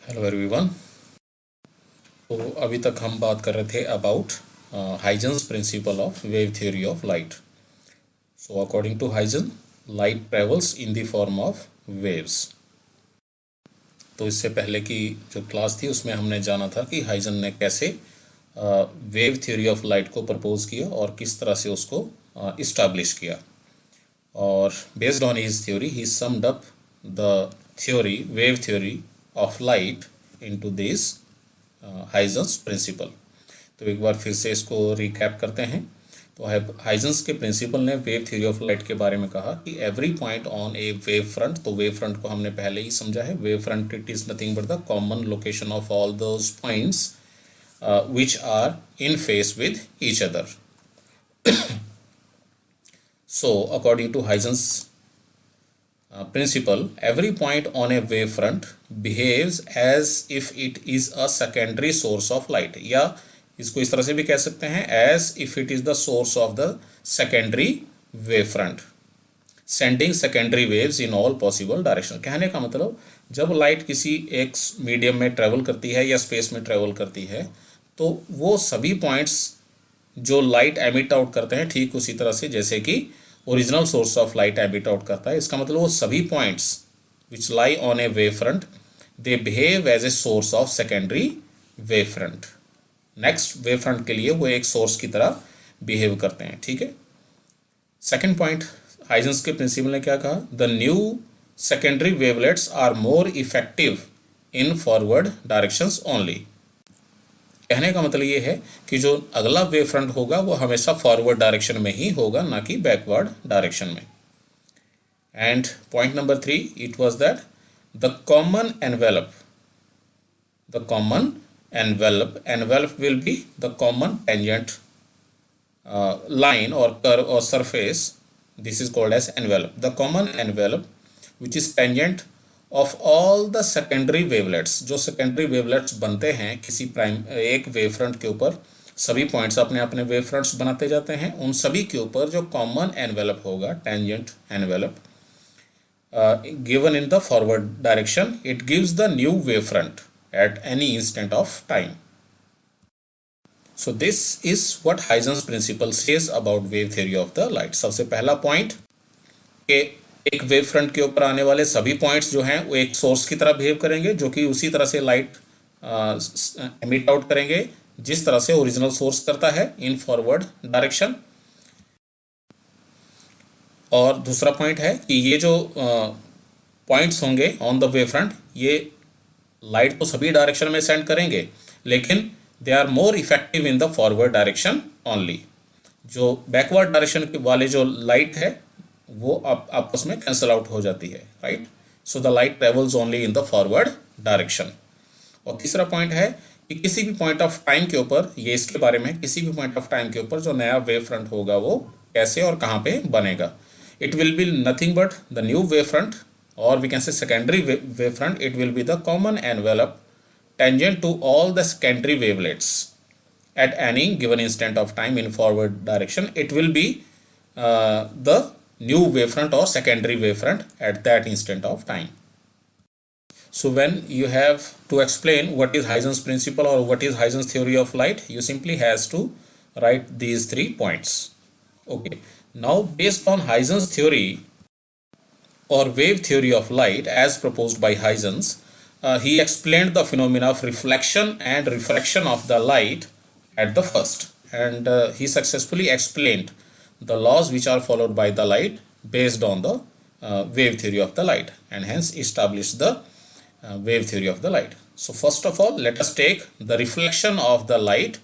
Hello everyone. तो अभी तक हम बात कर रहे थे about Huygens principle of wave theory of light. So according to Huygen, light travels in the form of waves. तो इससे पहले की जो क्लास थी उसमें हमने जाना था कि हाइजन ने कैसे वेव थ्योरी ऑफ लाइट को प्रपोज किया और किस तरह से उसको इस्टाब्लिश किया। और बेस्ड ऑन हिज थ्योरी ही summed up the theory wave theory of light into this Huygens principle. तो एक बार फिर से इसको रिकैप करते हैं। तो हाइजेंस के प्रिंसिपल ने वेव थ्योरी ऑफ लाइट के बारे में कहा कि every point on a wave front, तो वेव फ्रंट को हमने पहले ही समझा है। Wave front it is nothing but the common location of all those points which are in phase with each other. So according to Huygens principle, every point on a wavefront behaves as if it is a secondary source of light, या इसको इस तरह से भी कह सकते हैं as if it is the source of the secondary wavefront, sending secondary waves in all possible direction। कहने का मतलब जब लाइट किसी एक मीडियम में ट्रेवल करती है या स्पेस में ट्रेवल करती है तो वो सभी पॉइंट्स जो लाइट एमिट आउट करते हैं ठीक उसी तरह से जैसे कि original source of light emit out करता है। इसका मतलब वो सभी points which lie on a wave front they behave as a source of secondary wave front. Next wave front के लिए वो एक सोर्स की तरह बिहेव करते हैं। ठीक है। सेकेंड पॉइंट, हाइजेंस के प्रिंसिपल ने क्या कहा? The new secondary wavelets are more effective in forward directions only. कहने का मतलब ये है कि जो अगला वेव फ्रंट होगा वो हमेशा फॉरवर्ड डायरेक्शन में ही होगा, ना कि बैकवर्ड डायरेक्शन में। And point number 3, it was that the common envelope will be the common tangent line or curve or surface. This is called as envelope. The common envelope which is tangent of all the secondary wavelets, जो secondary wavelets बनते हैं किसी prime एक wave front के ऊपर, सभी points अपने अपने वेव फ्रंट्स बनाते जाते हैं, उन सभी के ऊपर जो कॉमन एनवेलप होगा, tangent envelope given in the forward direction, it gives the new wave front at any instant of time. So this is what Huygens principle says about wave theory of the light. सबसे पहला point कि एक wave front के ऊपर आने वाले सभी points जो हैं वो एक सोर्स की तरह बिहेव करेंगे, जो कि उसी तरह से लाइट एमिट आउट करेंगे जिस तरह से ओरिजिनल सोर्स करता है इन फॉरवर्ड डायरेक्शन। और दूसरा पॉइंट है कि ये जो पॉइंट्स होंगे ऑन द वेव फ्रंट, ये लाइट तो सभी डायरेक्शन में सेंड करेंगे, लेकिन they are more effective in the forward direction only. जो बैकवर्ड डायरेक्शन वाले जो लाइट है वो आपस में कैंसल आउट हो जाती है, right. So the light travels only in the forward direction. और तीसरा पॉइंट है कि किसी भी पॉइंट ऑफ टाइम के ऊपर, ये इसके बारे में, किसी भी पॉइंट ऑफ टाइम के ऊपर जो नया वेव फ्रंट होगा वो कैसे और कहाँ पे बनेगा। It will be nothing but the new wave front, और we can say secondary wave front. It will be the common envelope tangent to all the secondary wavelets at any given instant of time in forward direction. It will be the new wavefront or secondary wavefront at that instant of time. So when you have to explain what is Huygens principle or what is Huygens theory of light, you simply has to write these 3 points. Okay, now based on Huygens theory or wave theory of light as proposed by Huygens, he explained the phenomena of reflection and refraction of the light at the first, and he successfully explained the laws which are followed by the light based on the wave theory of the light, and hence established the wave theory of the light. So first of all, let us take the reflection of the light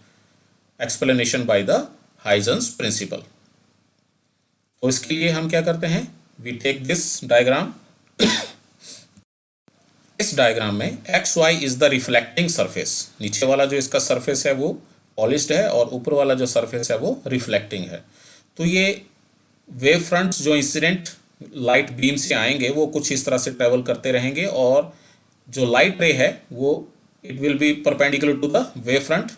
explanation by the Huygens principle. तो इसके लिए हम क्या करते हैं? We take this diagram. इस diagram में X Y is the reflecting surface. नीचे वाला जो इसका सरफेस है वो पॉलिश्ड है और ऊपर वाला जो सरफेस है वो रिफ्लेक्टिंग है। तो ये वेव फ्रंट्स जो इंसिडेंट लाइट बीम से आएंगे वो कुछ इस तरह से ट्रेवल करते रहेंगे, और जो लाइट रे है वो it will be perpendicular to the wave front.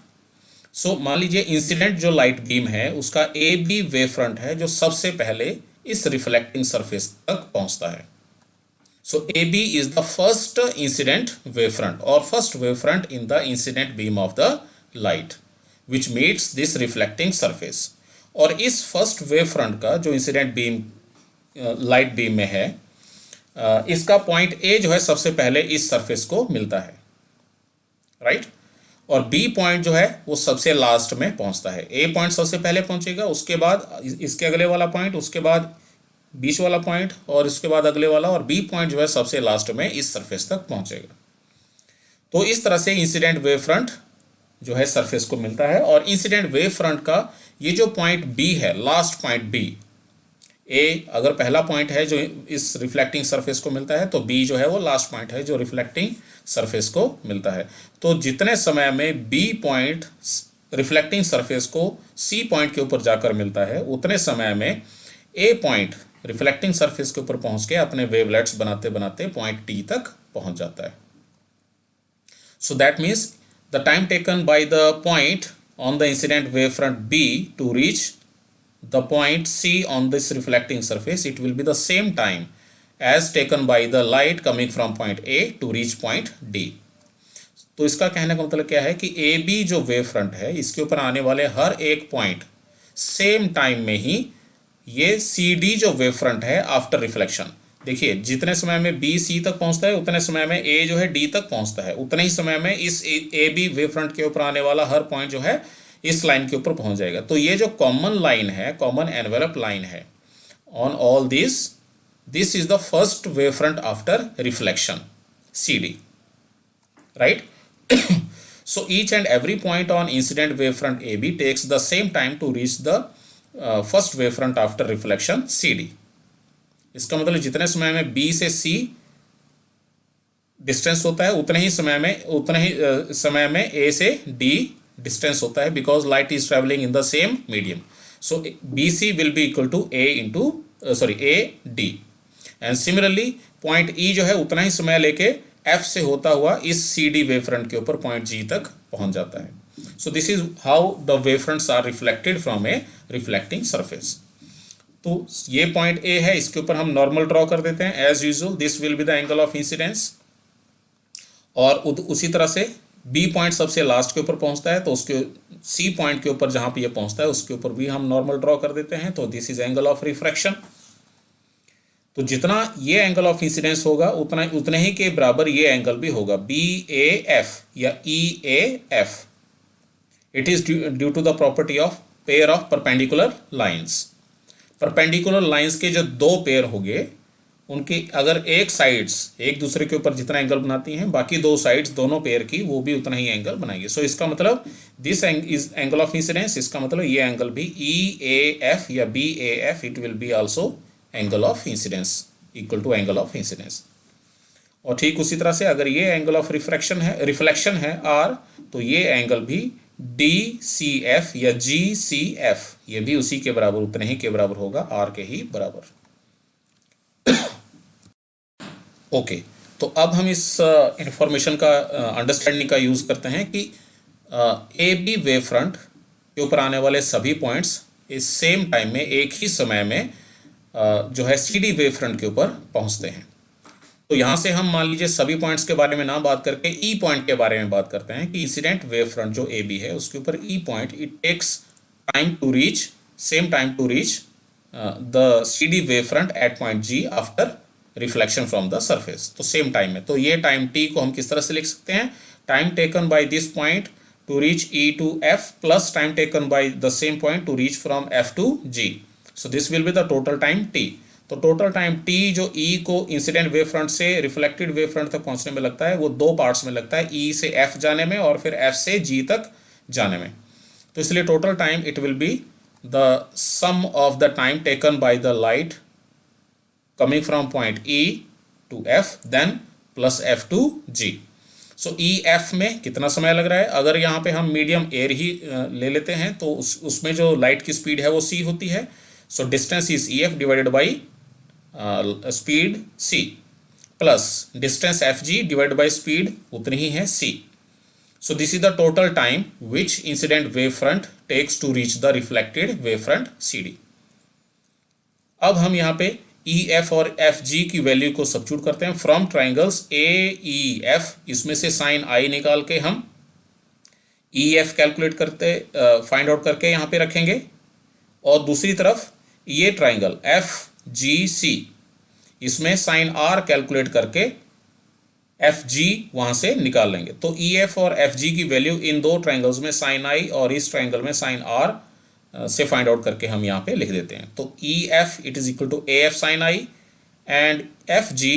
So मान लीजिए इंसिडेंट जो लाइट बीम है उसका ए बी वेव फ्रंट है जो सबसे पहले इस रिफ्लेक्टिंग सरफेस तक पहुंचता है। So AB is the first incident wavefront or first wavefront in the incident beam of the light which meets this reflecting surface. और इस फर्स्ट wavefront का जो इंसिडेंट बीम लाइट बीम में है इसका पॉइंट A जो है सबसे पहले इस सरफेस को मिलता है, राइट और B पॉइंट जो है वो सबसे लास्ट में पहुंचता है। A पॉइंट सबसे पहले पहुंचेगा, उसके बाद इसके अगले वाला पॉइंट, उसके बाद बीच वाला पॉइंट और इसके बाद अगले वाला, और B पॉइंट जो है सबसे लास्ट में इस सरफेस तक पहुंचेगा। तो इस तरह से इंसिडेंट वेव फ्रंट जो है सरफेस को मिलता है। और इंसिडेंट वेव फ्रंट का ये जो पॉइंट B है, लास्ट पॉइंट B, A अगर पहला पॉइंट है जो इस रिफ्लेक्टिंग सरफेस को मिलता है, तो B जो है वो लास्ट पॉइंट है जो रिफ्लेक्टिंग सरफेस को मिलता है। तो जितने समय में B पॉइंट रिफ्लेक्टिंग सरफेस को C पॉइंट के ऊपर जाकर मिलता है, उतने समय में A पॉइंट रिफ्लेक्टिंग सरफेस के ऊपर पहुंच के अपने वेवलेट्स बनाते बनाते पॉइंट T तक पहुंच जाता है। So that means the time taken by the point on the incident wave front B to reach the point C on this reflecting surface, it will be the same time as taken by the light coming from point A to reach point D. तो इसका कहने का मतलब क्या है कि AB जो wave front है इसके ऊपर आने वाले हर एक पॉइंट सेम टाइम में ही ये CD जो वेव फ्रंट है आफ्टर रिफ्लेक्शन, देखिए जितने समय में B C तक पहुंचता है उतने समय में A जो है D तक पहुंचता है, उतने ही समय में इस AB वेव फ्रंट के ऊपर आने वाला हर पॉइंट जो है इस लाइन के ऊपर पहुंच जाएगा। तो ये जो कॉमन लाइन है, कॉमन एनवेलप लाइन है on all this is the first wave front after reflection CD, right. So each and every point on incident wavefront AB takes the same time to reach the first wavefront after reflection CD. इसका मतलब जितने समय में B से C distance होता है उतने ही समय में A से D डिस्टेंस होता है, because light is travelling in the same medium. So BC will be equal to AD, and similarly point E जो है उतना ही समय लेके F से होता हुआ इस CD वेव फ्रंट के ऊपर पॉइंट G तक पहुंच जाता है। So this is how the wave fronts are reflected from a reflecting surface. तो ये पॉइंट A है, इसके ऊपर हम नॉर्मल ड्रॉ कर देते हैं as usual, this will be the angle of incidence. और उसी तरह से B पॉइंट सबसे लास्ट के ऊपर पहुंचता है, तो उसके C पॉइंट के ऊपर जहां पे ये पहुंचता है उसके ऊपर भी हम नॉर्मल ड्रॉ कर देते हैं, तो this is angle of refraction. तो जितना ये एंगल ऑफ इंसिडेंस होगा उतने ही के बराबर ये एंगल भी होगा, BAF या EAF। It is due to the property of pair of perpendicular lines. Perpendicular lines के जो दो पेयर होंगे उनकी अगर एक साइड्स एक दूसरे के ऊपर जितना एंगल बनाती हैं, बाकी दो साइड्स दोनों पेयर की वो भी उतना ही एंगल बनाएंगे। सो इसका मतलब this is angle of incidence, इसका मतलब ये एंगल भी EAF या BAF, it will be also angle of incidence equal to angle of incidence. और ठीक उसी तरह से अगर ये एंगल ऑफ रिफ्लेक्शन है R, तो ये एंगल भी DCF या GCF, ये भी उसी के बराबर, उतने ही के बराबर होगा, R के ही बराबर। ओके तो अब हम इस इंफॉर्मेशन का अंडरस्टैंडिंग का यूज़ करते हैं कि AB वेव फ्रंट के ऊपर आने वाले सभी पॉइंट्स इस सेम टाइम में एक ही समय में जो है CD वेव फ्रंट के ऊपर पहुंचते हैं। तो यहाँ से हम मान लीजिए सभी पॉइंट्स के बारे में ना बात करके E पॉइंट के बारे में बात करते हैं कि इंसिडेंट वेव फ्रंट जो AB है उसके ऊपर E point it takes same time to reach the CD wave front at point G after reflection from the surface. तो सेम टाइम में, तो ये टाइम T को हम किस तरह से लिख सकते हैं, time taken by this point two reach E to F plus time taken by the same point two reach from F to G। So this will be the total time T। तो total time T जो E को incident wave front से reflected wave front तक पहुंचने में लगता है वो दो पार्ट्स में लगता है, E से F जाने में और फिर F से G तक जाने में। तो इसलिए total time it will be the sum of the time taken by the light coming from point E to F then plus F to G। So EF में कितना समय लग रहा है, अगर यहाँ पे हम मीडियम एयर ही ले लेते हैं तो उसमें जो लाइट की स्पीड है वो C होती है। So distance is EF divided by speed C plus distance FG divided by speed उतनी ही है C। So this is the total time which incident wave front takes to reach the reflected wave front CD। अब हम यहाँ पे E F और F G की value को सब्स्टिट्यूट करते हैं from triangles A E F, इसमें से साइन आई निकाल के हम ई एफ कैलकुलेट करते फाइंड आउट करके यहाँ पे रखेंगे, और दूसरी तरफ ये ट्राइंगल एफ जी सी, इसमें साइन आर कैलकुलेट करके एफ जी वहाँ से निकाल लेंगे। तो ई एफ और एफ जी की वैल्यू इन दो ट्राइंगल्स में साइन आई और इस ट्राइंगल में साइन आर से फाइंड आउट करके हम यहाँ पे लिख देते हैं। तो E F it is equal to A F sine I and F G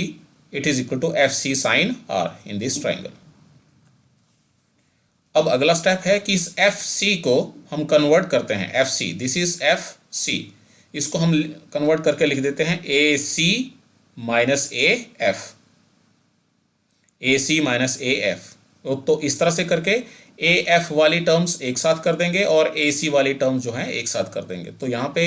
it is equal to F C sine R in this triangle. अब अगला स्टेप है कि इस एफ सी को हम कन्वर्ट करते हैं, F C, this is F C, इसको हम कन्वर्ट करके लिख देते हैं A C minus A F, A C minus A F. तो इस तरह से करके ए एफ वाली टर्म्स एक साथ कर देंगे और ए सी वाली टर्म्स जो हैं एक साथ कर देंगे। तो यहाँ पे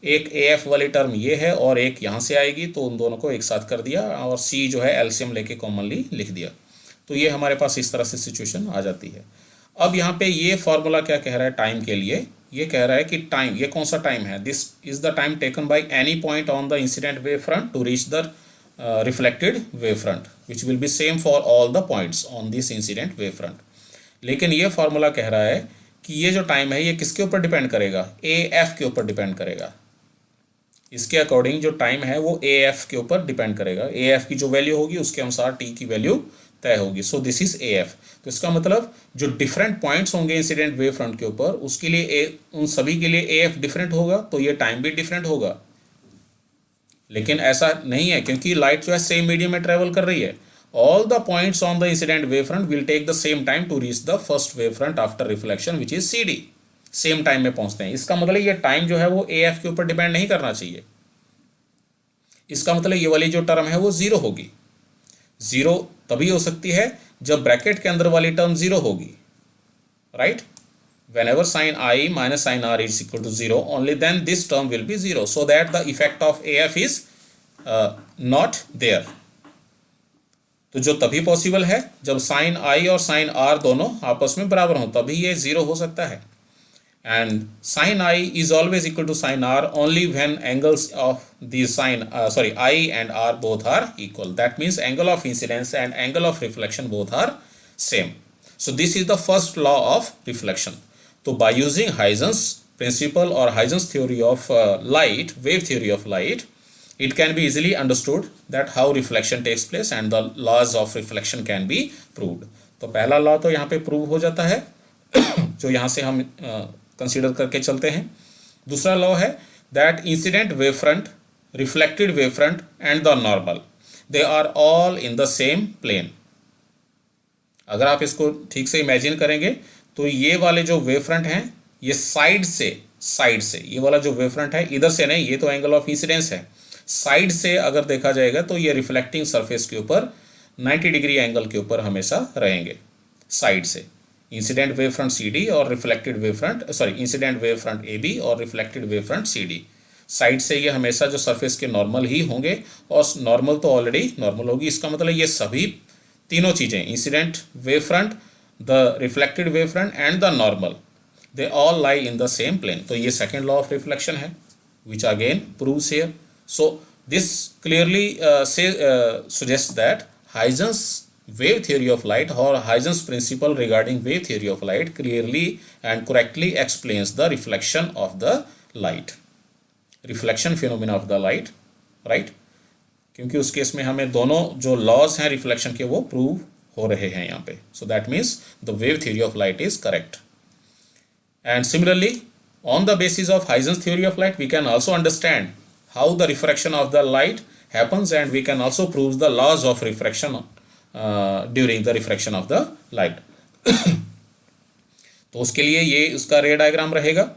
एक ए एफ वाली टर्म ये है और एक यहाँ से आएगी, तो उन दोनों को एक साथ कर दिया और सी जो है एलसीएम लेके कॉमनली लिख दिया। तो ये हमारे पास इस तरह से सिचुएशन आ जाती है। अब यहाँ पे ये फॉर्मूला क्या कह रहा है टाइम के लिए, ये कह रहा है कि टाइम, ये कौन सा टाइम है, this is the time taken by any point on the incident wave front to reach the reflected wave front which will be same for all the points on this incident wave front. लेकिन ये formula कह रहा है कि ये जो time है ये किसके ऊपर डिपेंड करेगा, ए एफ के ऊपर डिपेंड करेगा। इसके अकॉर्डिंग जो टाइम है वो ए एफ के ऊपर डिपेंड करेगा, ए एफ की जो वैल्यू होगी उसके अनुसार टी की वैल्यू तय होगी। सो दिस इज ए एफ। तो इसका मतलब जो डिफरेंट पॉइंट्स होंगे इंसिडेंट वेव फ्रंट के ऊपर उसके लिए उन सभी के लिए ए एफ डिफरेंट होगा, तो ये टाइम भी डिफरेंट होगा। लेकिन ऐसा नहीं है क्योंकि लाइट जो है सेम मीडियम में ट्रेवल कर रही है। All the points on the incident wave front will take the same time to reach the first wave front after reflection which is C D, same time में पहुंचते हैं। इसका मतलब ये टाइम जो है वो ए एफ के ऊपर डिपेंड नहीं करना चाहिए। इसका मतलब ये वाली जो टर्म है वो जीरो होगी। जीरो तभी हो सकती है जब ब्रैकेट के अंदर वाली टर्म जीरो होगी, right. whenever sin I minus sin R is equal to 0, only then this term will be 0, so that the effect of AF is not there. तो जो तभी पॉसिबल है जब sin I और sin R दोनों आपस में बराबर हों, तभी ये 0 हो सकता है। and sin I is always equal to sin R only when angles of these I and R both are equal. That means angle of incidence and angle of reflection both are same. So this is the first law of reflection. तो by using Huygens principle or Huygens theory of light, wave theory of light, it can be easily understood that how reflection takes place and the laws of reflection can be proved. तो पहला law तो यहाँ पे prove हो जाता है जो यहाँ से हम कंसीडर करके चलते हैं। दूसरा लॉ है that incident wavefront, reflected wavefront and the normal, they are all in the same plane. अगर आप इसको ठीक से इमेजिन करेंगे तो ये वाले जो वेव फ्रंट हैं ये साइड से ये वाला जो वेव फ्रंट है इधर से नहीं, ये तो एंगल ऑफ इंसिडेंस है, साइड से अगर देखा जाएगा तो ये रिफ्लेक्टिंग सरफेस के ऊपर 90 डिग्री एंगल के ऊपर हमेशा रहेंगे साइड से। Incident wave front C D और reflected wave front incident wave front A B और reflected wave front C D, side से ये हमेशा जो सरफेस के नॉर्मल ही होंगे और नॉर्मल तो ऑलरेडी नॉर्मल होगी। इसका मतलब ये सभी तीनों चीज़ें, incident wave front, the reflected wavefront and the normal, they all lie in the same plane. तो ये second law of reflection है which again proves here. So this clearly suggests that Huygens wave theory of light or Huygens principle regarding wave theory of light clearly and correctly explains the reflection of the light, reflection phenomena of the light, right? क्योंकि उस case में हमें दोनों जो laws हैं reflection के वो prove हो रहे हैं यहाँ पे। So that means the wave theory of light is correct. And similarly on the basis of Huygens theory of light we can also understand how the refraction of the light happens and we can also prove the laws of refraction during the refraction of the light. तो उसके लिए ये उसका रे diagram रहेगा।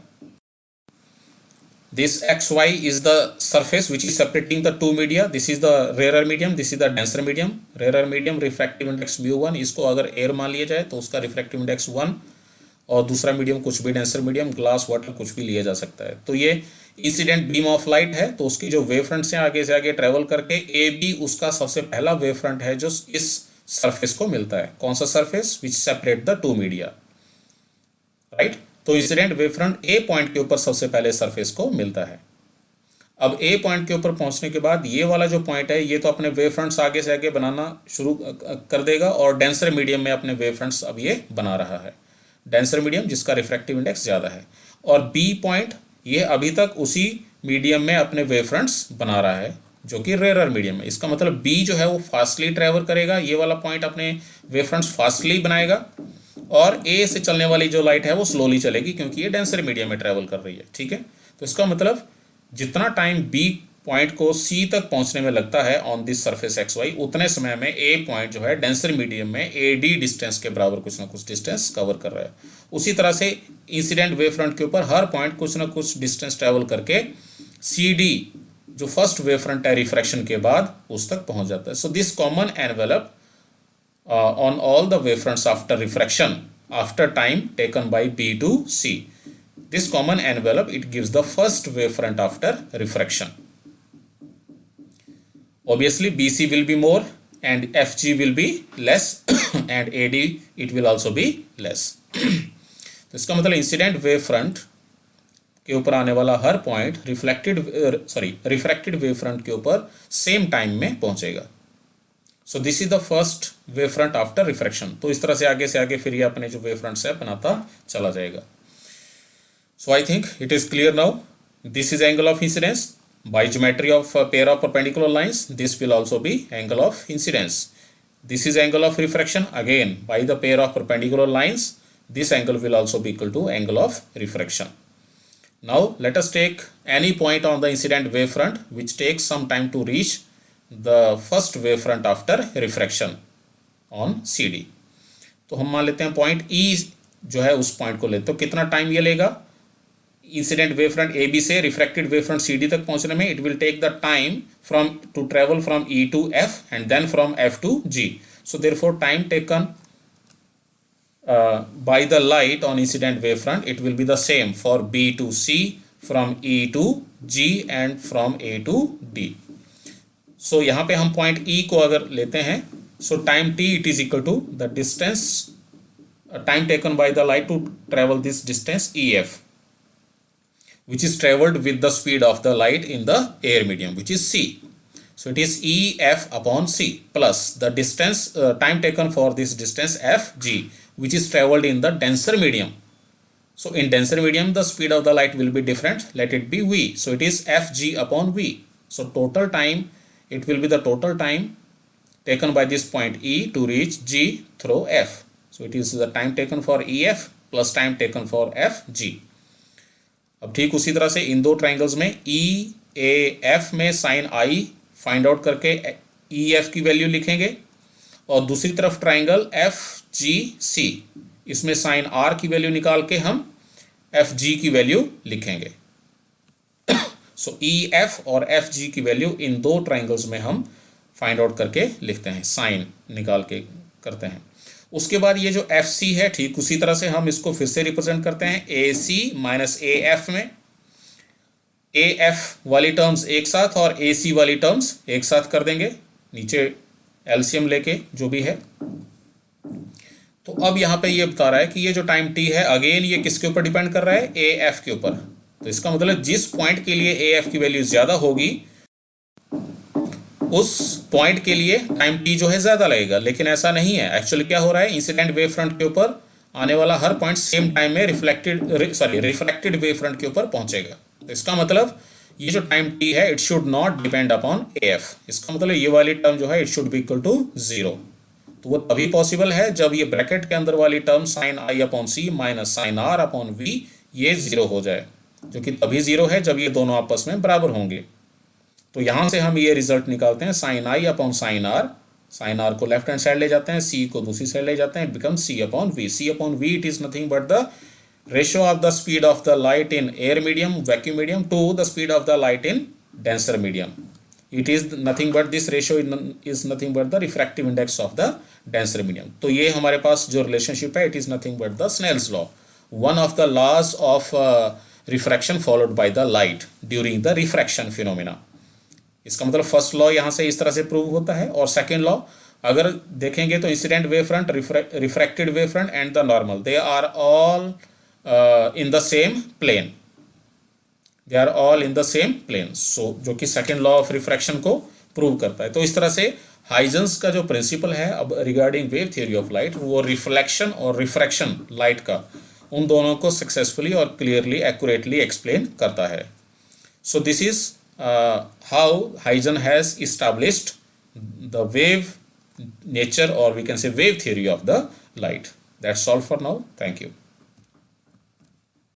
This xy is the surface which is separating the two media. This is the rarer medium, this is the denser medium. Rarer medium refractive index mu1, इसको अगर air मान लिया जाए तो उसका रिफ्रैक्टिव इंडेक्स 1, और दूसरा मीडियम कुछ भी डेंसर मीडियम, ग्लास, वाटर, कुछ भी लिया जा सकता है। तो ये इंसिडेंट बीम ऑफ लाइट है, तो उसकी जो वेव फ्रंट से आगे ट्रेवल करके ए बी उसका सबसे पहला वेव फ्रंट है जो इस सरफेस को मिलता है। कौन सा surface? Which separate the two media, right. तो इंसिडेंट वेव फ्रंट ए पॉइंट के ऊपर सबसे पहले सरफेस को मिलता है। अब ए पॉइंट के ऊपर पहुंचने के बाद ये वाला जो पॉइंट है ये तो अपने वेव फ्रंट्स आगे से आगे बनाना शुरू कर देगा और डेंसर मीडियम में अपने वेव फ्रंट्स अब ये बना रहा है, डेंसर मीडियम जिसका रिफ्रैक्टिव इंडेक्स ज़्यादा है। और बी पॉइंट ये अभी तक उसी मीडियम में अपने वेव फ्रंट्स बना रहा है जो कि रेयर मीडियम है। इसका मतलब बी जो है वो फास्टली ट्रैवल करेगा, ये वाला पॉइंट अपने वेव फ्रंट्स फास्टली बनाएगा, और ए से चलने वाली जो लाइट है वो स्लोली चलेगी क्योंकि ये डेंसर मीडियम में ट्रैवल कर रही है। ठीक है, तो इसका मतलब जितना टाइम बी पॉइंट को सी तक पहुंचने में लगता है on this surface X Y, उतने समय में ए पॉइंट जो है डेंसर मीडियम में ए डी डिस्टेंस के बराबर कुछ ना कुछ डिस्टेंस कवर कर रहा है। उसी तरह से इंसिडेंट वेव फ्रंट के ऊपर हर पॉइंट कुछ ना कुछ डिस्टेंस ट्रैवल करके सी डी जो फर्स्ट वेव फ्रंट है रिफ्रैक्शन के बाद उस तक पहुंच जाता है। So this common envelope on all the wavefronts after refraction after time taken by B to C. This common envelope, it gives the first wavefront after refraction. Obviously BC will be more and FG will be less and AD it will also be less. तो इसका मतलब incident wave front के ऊपर आने वाला हर point refracted wave front के ऊपर सेम टाइम में पहुंचेगा। सो this is the first wave front after refraction. तो इस तरह से आगे फिर ये अपने जो वेव फ्रंट्स है बनाता चला जाएगा। So I think it is clear now. This is angle of incidence by geometry of pair of perpendicular lines, this will also be angle of incidence. This is angle of refraction, again by the pair of perpendicular lines, this angle will also be equal to angle of refraction. Now let us take any point on the incident wavefront which takes some time to reach the first wavefront after refraction on CD. तो हम मान लेते हैं point E जो है उस point को लेते, तो कितना टाइम ये लेगा इंसिडेंट वेवफ्रंट ए बी से रिफ्रैक्टेड वेवफ्रंट सी डी तक पहुंचने में? It will take the time from to travel from E to F and then from F to G. So therefore time taken by the light on incident wavefront, it will be the same for B to C, from E to G and from A to D. So यहाँ पे हम point E को अगर लेते हैं, so time t it is equal to the distance time taken by the light to travel this distance EF, which is traveled with the speed of the light in the air medium, which is C. So it is EF upon C plus the distance time taken for this distance FG, which is traveled in the denser medium. So in denser medium the speed of the light will be different, let it be V. So it is FG upon V. So total time, it will be the total time taken by this point E to reach G through F. So it is the time taken for EF plus time taken for FG. अब ठीक उसी तरह से इन दो triangles में EAF में sign I find out करके EF की वैल्यू लिखेंगे, और दूसरी तरफ ट्राइंगल FGC इसमें साइन R की वैल्यू निकाल के हम FG की वैल्यू लिखेंगे। सो EF और FG की वैल्यू इन दो ट्राइंगल्स में हम फाइंड आउट करके लिखते हैं, साइन निकाल के करते हैं। उसके बाद ये जो FC है ठीक उसी तरह से हम इसको फिर से रिप्रेजेंट करते हैं AC माइनस AF में। AF वाली टर्म्स एक साथ और AC वाली टर्म्स एक साथ कर देंगे, नीचे एलसीएम लेके जो भी है। तो अब यहाँ पे ये बता रहा है कि ये जो टाइम t है अगेन ये किसके ऊपर डिपेंड कर रहा है? AF के ऊपर। तो इसका मतलब जिस पॉइंट के लिए AF की वैल्यू ज़्यादा होगी उस पॉइंट के लिए टाइम t जो है ज़्यादा लगेगा, लेकिन ऐसा नहीं है। एक्चुअली क्या हो रहा है, इंसिडेंट वेव फ्रंट के ऊपर आने वाला हर पॉइंट सेम टाइम में रिफ्रैक्टेड वेव फ्रंट के ऊपर पहुंचेगा। तो इसका मतलब ये जो टाइम t है it should not depend upon AF। इसका मतलब ये वाली टर्म जो है it should be equal to 0। तो वो तभी पॉसिबल है जब ये ब्रैकेट के अंदर वाली term sine I upon C minus sine R upon V ये 0 हो जाए, जो कि तभी 0 है जब ये दोनों आपस में बराबर होंगे। तो यहाँ से हम ये रिजल्ट निकालते हैं, sine I upon sine R, sine R को लेफ्ट हैंड साइड ले जाते हैं, C को दूसरी साइड ले जाते हैं, become C upon V। C upon V it is nothing but the ratio of the speed of the light in air medium, vacuum medium, to the speed of the light in denser medium. It is nothing but this ratio is nothing but the refractive index of the denser medium. तो ये हमारे पास जो relationship है it is nothing but the Snell's law, one of the laws of refraction followed by the light during the refraction phenomena. इसका मतलब first law यहाँ से इस तरह से प्रूव होता है, और सेकेंड लॉ अगर देखेंगे तो incident wave front, refracted wave front and the normal, they are all in the same plane. They are all in the same plane, so जो कि सेकेंड लॉ ऑफ रिफ्रैक्शन को prove करता है। तो इस तरह से हाइजेंस का जो प्रिंसिपल है अब regarding wave theory of light, वो रिफ्लेक्शन और रिफ्रैक्शन लाइट का, उन दोनों को सक्सेसफुली और क्लियरली एक्यूरेटली एक्सप्लेन करता है। So this is how Huygens has established the wave nature, or we can say wave theory of the light. That's all for now. Thank you.